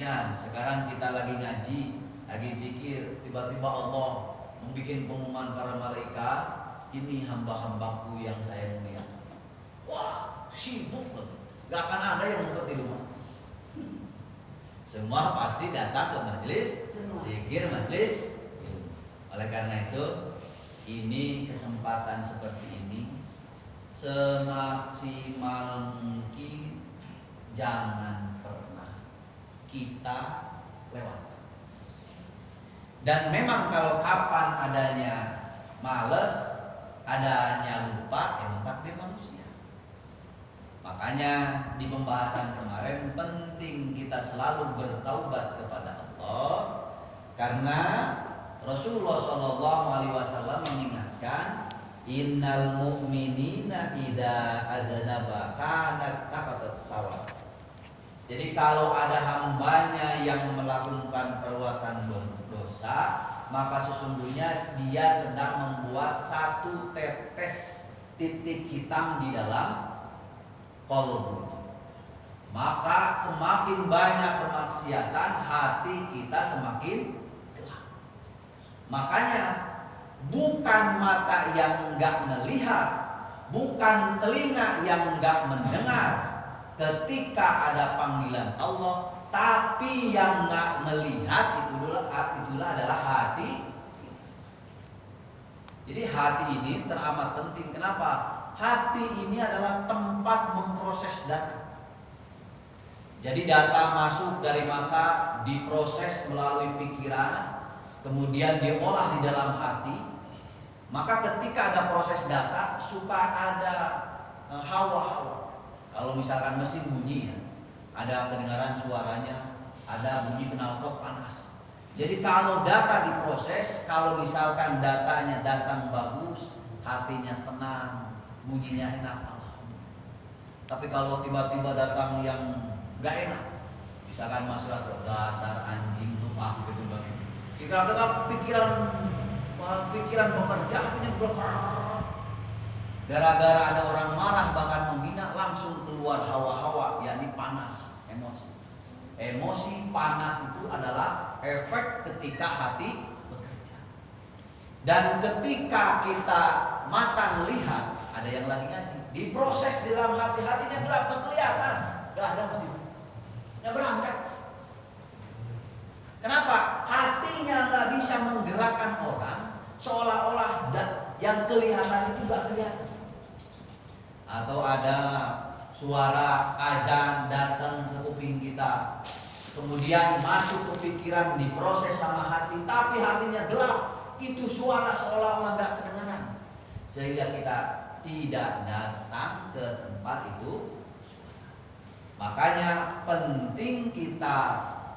Contohnya sekarang kita lagi ngaji, lagi zikir, tiba-tiba Allah membuat pengumuman para malaikat, ini hamba-hambaku yang saya muliakan. Wah, sibuk banget. Gak akan ada yang ngumpet di rumah. Semua pasti datang ke majelis zikir, majelis ilmu. Oleh karena itu, ini kesempatan seperti ini semaksimal mungkin jangan pernah kita lewatkan. Dan memang kalau kapan adanya males, adanya lupa, emang takdir manusia. Makanya di pembahasan kemarin penting kita selalu bertaubat kepada Allah, karena Rasulullah SAW mengingatkan, innal mu'minina idza adnaba kanat taqatat sawah. Jadi kalau ada hambanya yang melakukan perbuatan dosa, maka sesungguhnya dia sedang membuat satu tetes titik hitam di dalam qalbu. Maka semakin banyak kemaksiatan, hati kita semakin gelap. Makanya bukan mata yang enggak melihat, bukan telinga yang enggak mendengar ketika ada panggilan Allah, tapi yang enggak melihat itulah adalah hati. Jadi hati ini teramat penting. Kenapa? Hati ini adalah tempat memproses data. Jadi data masuk dari mata, diproses melalui pikiran, kemudian diolah di dalam hati. Maka ketika ada proses data, suka ada hawa-hawa. Kalau misalkan mesin bunyi, ada kedengaran suaranya, ada bunyi knalpot panas. Jadi kalau data diproses, kalau misalkan datanya datang bagus, hatinya tenang, bunyinya enak. Tapi kalau tiba-tiba datang yang gak enak, misalkan masalah dasar anjing tuh gitu bagi. Kita ada pikiran bekerja, hatinya bergerak. Gara-gara ada orang marah bahkan menghina, langsung keluar hawa-hawa, yakni panas, emosi. Emosi panas itu adalah efek ketika hati bekerja. Dan ketika kita mata melihat, ada yang lagi ngaji, diproses di dalam hati, hatinya gelap, gak kelihatan, gak ada masjid, gak berangkat. Kenapa? Hatinya gak bisa menggerakkan orang, seolah-olah yang kelihatan itu gak kelihatan. Atau ada suara azan datang ke kuping kita, kemudian masuk ke pikiran, diproses sama hati, tapi hatinya gelap, itu suara seolah-olah gak kedengaran, sehingga kita tidak datang ke tempat itu. Makanya penting kita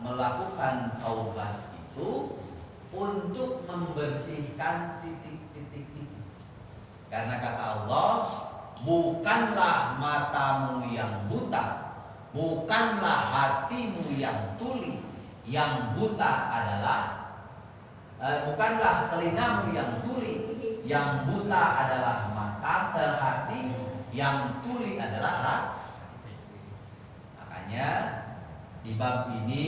melakukan taubat itu untuk membersihkan titik-titik itu. Karena kata Allah, bukanlah matamu yang buta, bukanlah hatimu yang tuli, yang buta adalah bukanlah telingamu yang tuli, yang buta adalah hati, yang tuli adalah hati. Makanya di bab ini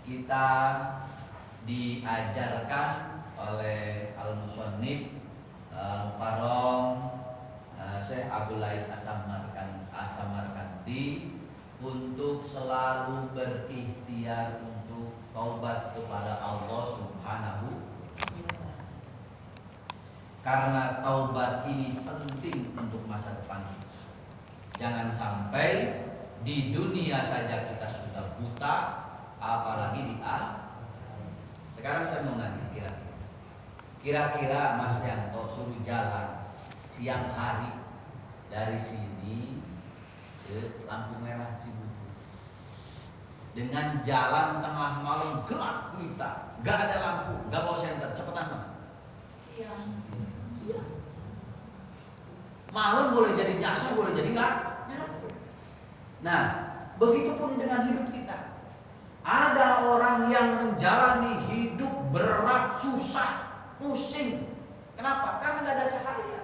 kita diajarkan oleh al-musannif Mukarram Syekh Abdul Aziz As-Samarkandi untuk selalu berikhtiar untuk taubat kepada Allah Subhanahu. Karena taubat ini penting untuk masa depan kita. Jangan sampai di dunia saja kita sudah buta, apalagi di akhirat. Sekarang saya mau nanya, kira-kira Mas Yanto suruh jalan siang hari dari sini ke lampu merah Cibubur, dengan jalan tengah malam gelap gulita, gak ada lampu, gak bawa senter, cepetan mana? Iya. Malam boleh jadi nyasar, boleh jadi enggak. Nah, begitupun dengan hidup kita. Ada orang yang menjalani hidup berat, susah, pusing. Kenapa? Karena enggak ada cahaya.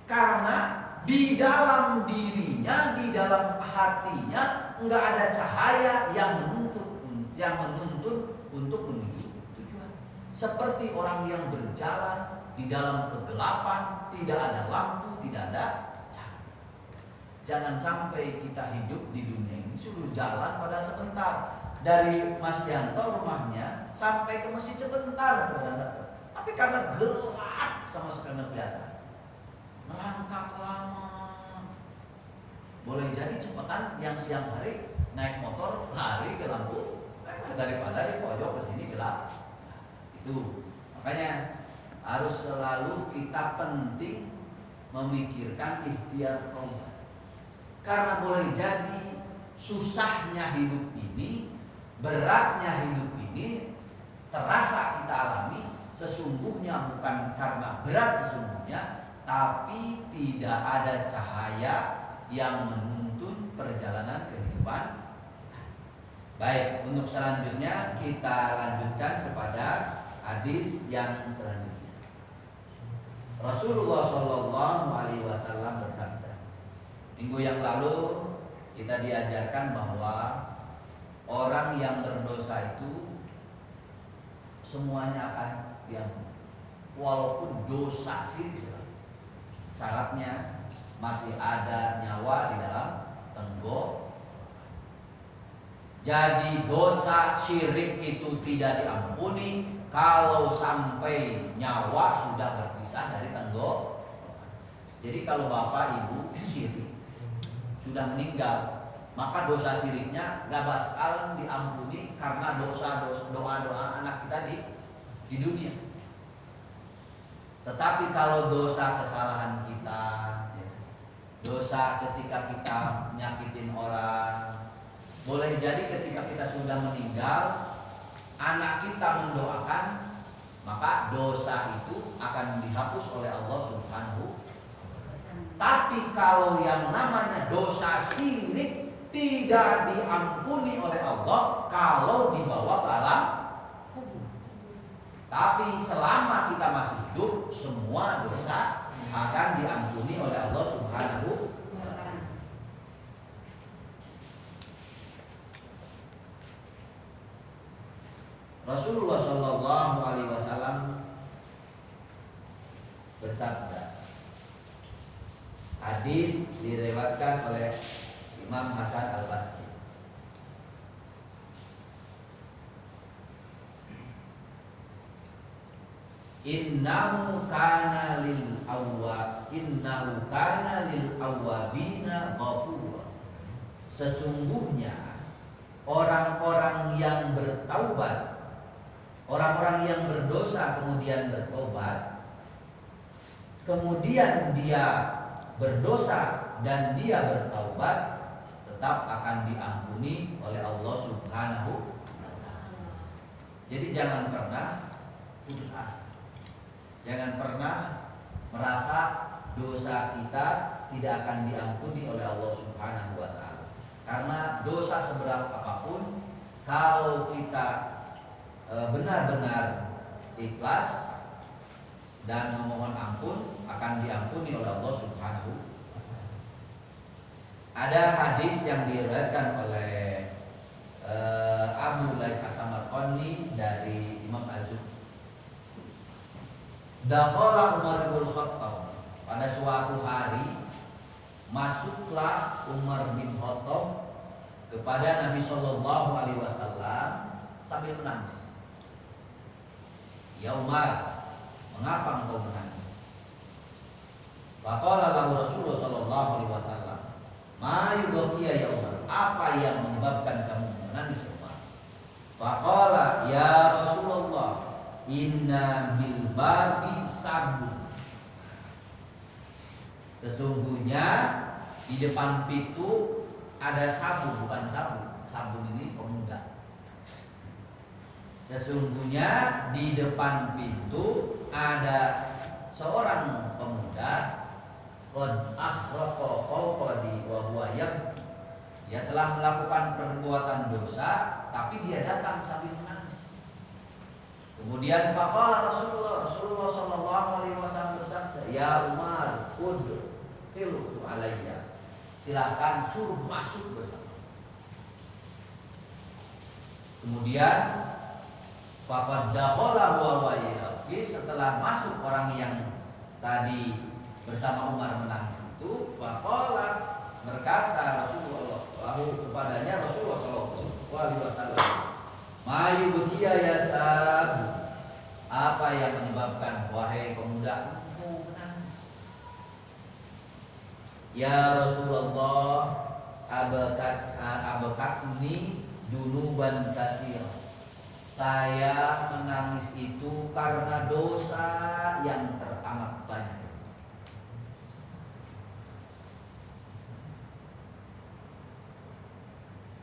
Karena di dalam dirinya, di dalam hatinya nggak ada cahaya yang menuntun untuk menuju tujuan. Seperti orang yang berjalan di dalam kegelapan, tidak ada lampu, tidak ada cahaya. Jangan sampai kita hidup di dunia ini suruh jalan padahal sebentar. Dari Mas Yanto rumahnya sampai ke masjid sebentar, saudara. Tapi karena gelap sama sekali kelihatan, melangkah lama. Boleh jadi cepetan yang siang hari naik motor lari ke lampu daripada di pojok ke sini gelap. Itu makanya harus selalu kita penting memikirkan ikhtiar taubat. Karena boleh jadi susahnya hidup ini, beratnya hidup ini terasa kita alami, sesungguhnya bukan karena berat sesungguhnya, tapi tidak ada cahaya yang menuntun perjalanan kehidupan. Baik, untuk selanjutnya kita lanjutkan kepada hadis yang selanjutnya. Rasulullah Shallallahu Alaihi Wasallam bersabda, minggu yang lalu kita diajarkan bahwa orang yang berdosa itu semuanya akan diampuni, walaupun dosa syirik. Syaratnya masih ada nyawa di dalam tenggorokan. Jadi dosa syirik itu tidak diampuni kalau sampai nyawa sudah berpisah dari tenggorokan. Jadi kalau bapak ibu syirik sudah meninggal, maka dosa syiriknya gak bakal diampuni karena doa anak kita di dunia. Tetapi kalau dosa kesalahan kita, dosa ketika kita nyakitin orang, boleh jadi ketika kita sudah meninggal, anak kita mendoakan, maka dosa itu akan dihapus oleh Allah Subhanahu. Tapi kalau yang namanya dosa syirik tidak diampuni oleh Allah kalau dibawa ke alam kubur. Tapi selama kita masih hidup, semua dosa akan diampuni oleh Allah Subhanahu wa ta'ala. Rasulullah Shallallahu Alaihi Wasallam bersabda, hadis direwatkan oleh Imam Hasan Al-Basri. Innahu kana lil awwabina ghafura. Sesungguhnya orang-orang yang bertaubat, orang-orang yang berdosa kemudian bertobat, kemudian dia berdosa dan dia bertaubat, tetap akan diampuni oleh Allah Subhanahu wa ta'ala. Jadi jangan pernah putus asa. Jangan pernah merasa dosa kita tidak akan diampuni oleh Allah Subhanahu wa ta'ala. Karena dosa seberat apapun, kalau kita benar-benar ikhlas dan memohon ampun, akan diampuni oleh Allah Subhanahu wa ta'ala. Ada hadis yang diriwayatkan oleh Abu Lais As-Samarqandi dari Imam Az-Zuhri. Dakhala Umar bin Khattab, pada suatu hari masuklah Umar bin Khattab kepada Nabi Shallallahu Alaihi Wasallam sambil menangis. Ya Umar, mengapa engkau menangis? Faqala lahu Rasulullah Shallallahu Alaihi Wasallam, ma yubkiya ya Umar, apa yang menyebabkan kamu menangis Umar? Faqala ya Rasulullah, inna bil babi sabun. Sesungguhnya di depan pintu ada sabun, bukan sabun. Sabun ini pemuda. Sesungguhnya di depan pintu ada seorang pemuda, qad akhraqa fawqadi wa huwa yabki. Dia telah melakukan perbuatan dosa, tapi dia datang sambil menangis. Kemudian faqala Rasulullah Shallallahu Alaihi Wasallam bersabda, ya Umar, udkhilhu alayya. Silahkan suruh masuk bersama. Kemudian faqad dakhala wa yabki, setelah masuk orang yang tadi bersama Umar menangis itu, faqala, berkata Rasulullah kepadanya Rasulullah sallallahu alaihi wasallam, "Ma yubkiya ya sab?" Apa yang menyebabkan wahai pemuda engkau menangis? Ya Rasulullah, abakatni dunuban katsira. Saya menangis itu karena dosa yang teramat banyak.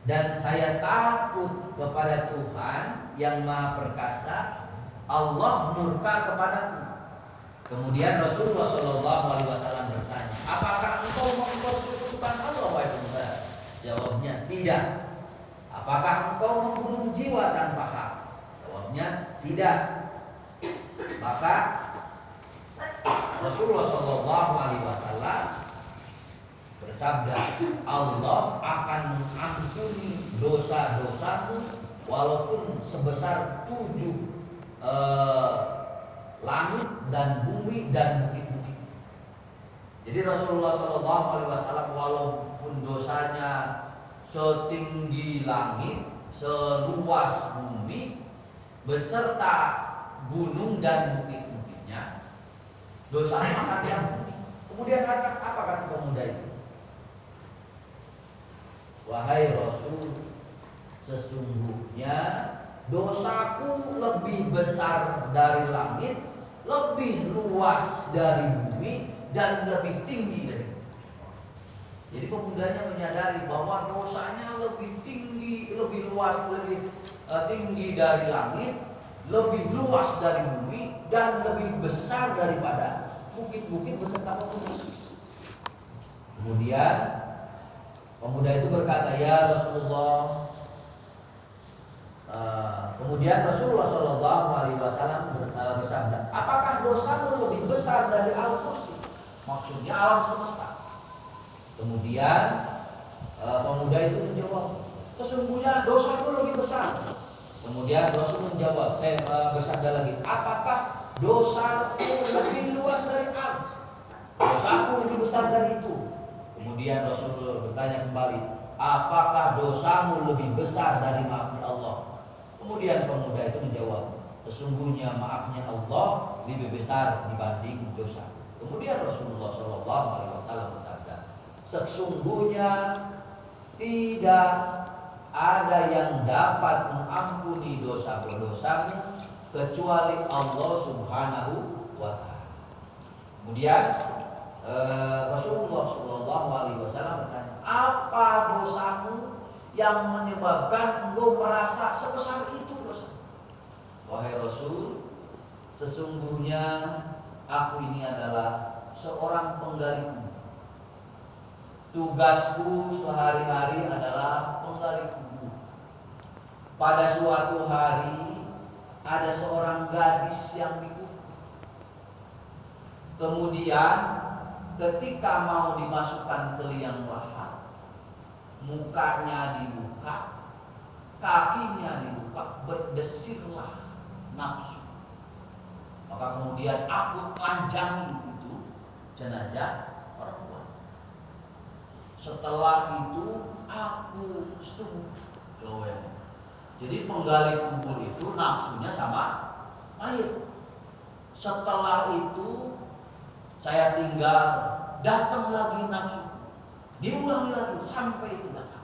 Dan saya takut kepada Tuhan yang Maha Perkasa, Allah murka kepadaku. Kemudian Rasulullah Shallallahu Alaihi Wasallam bertanya, apakah engkau mempersekutukan Allah, wahai pemuda? Jawabnya, tidak. Apakah engkau membunuh jiwa tanpa hak? Jawabnya, tidak. Maka Rasulullah Shallallahu Alaihi Wasallam bersabda, Allah akan mengampuni dosa-dosamu walaupun sebesar 7 langit dan bumi dan bukit-bukit. Jadi Rasulullah Shallallahu Alaihi Wasallam walaupun dosanya setinggi langit, seluas bumi, beserta gunung dan bukit-bukitnya, dosanya akan diampuni. Kemudian apa kata pemuda itu? Wahai Rasul, sesungguhnya dosaku lebih besar dari langit, lebih luas dari bumi, dan lebih tinggi dari bumi. Jadi pemudanya menyadari bahwa dosanya lebih tinggi, lebih luas, lebih tinggi dari langit, lebih luas dari bumi, dan lebih besar daripada bukit-bukit beserta pegunungan. Kemudian pemuda itu berkata, ya Rasulullah. Kemudian Rasulullah Shallallahu Alaihi Wasallam bersabda, apakah dosamu lebih besar dari Al-Kursi? Maksudnya alam semesta. Kemudian pemuda itu menjawab, sesungguhnya dosaku lebih besar. Kemudian Rasul menjawab, bersabda lagi, apakah dosaku lebih luas dari Ars? Dosaku lebih besar dari itu. Kemudian Rasul bertanya kembali, apakah dosamu lebih besar dari maafnya Allah? Kemudian pemuda itu menjawab, sesungguhnya maafnya Allah lebih besar dibanding dosa. Kemudian Rasulullah Shallallahu Alaihi Wasallam bersabda, sesungguhnya tidak ada yang dapat mengampuni dosa-dosamu kecuali Allah Subhanahu wa Ta'ala. Kemudian Rasulullah Shallallahu Alaihi Wasallam bertanya, apa dosamu yang menyebabkan engkau merasa sebesar itu dosa? Wahai Rasul, sesungguhnya aku ini adalah seorang penggali kubur. Tugasku sehari-hari adalah penggali kubur. Pada suatu hari ada seorang gadis yang dikubur. Kemudian ketika mau dimasukkan ke liang lahat, mukanya dibuka, kakinya dibuka, berdesirlah nafsu. Maka kemudian aku telanjangi itu jenazah perempuan. Setelah itu aku setuju. Jadi penggali kubur itu nafsunya sama mayat. Setelah itu saya tinggal, datang lagi nafsu, diulangi lagi sampai 3 kali.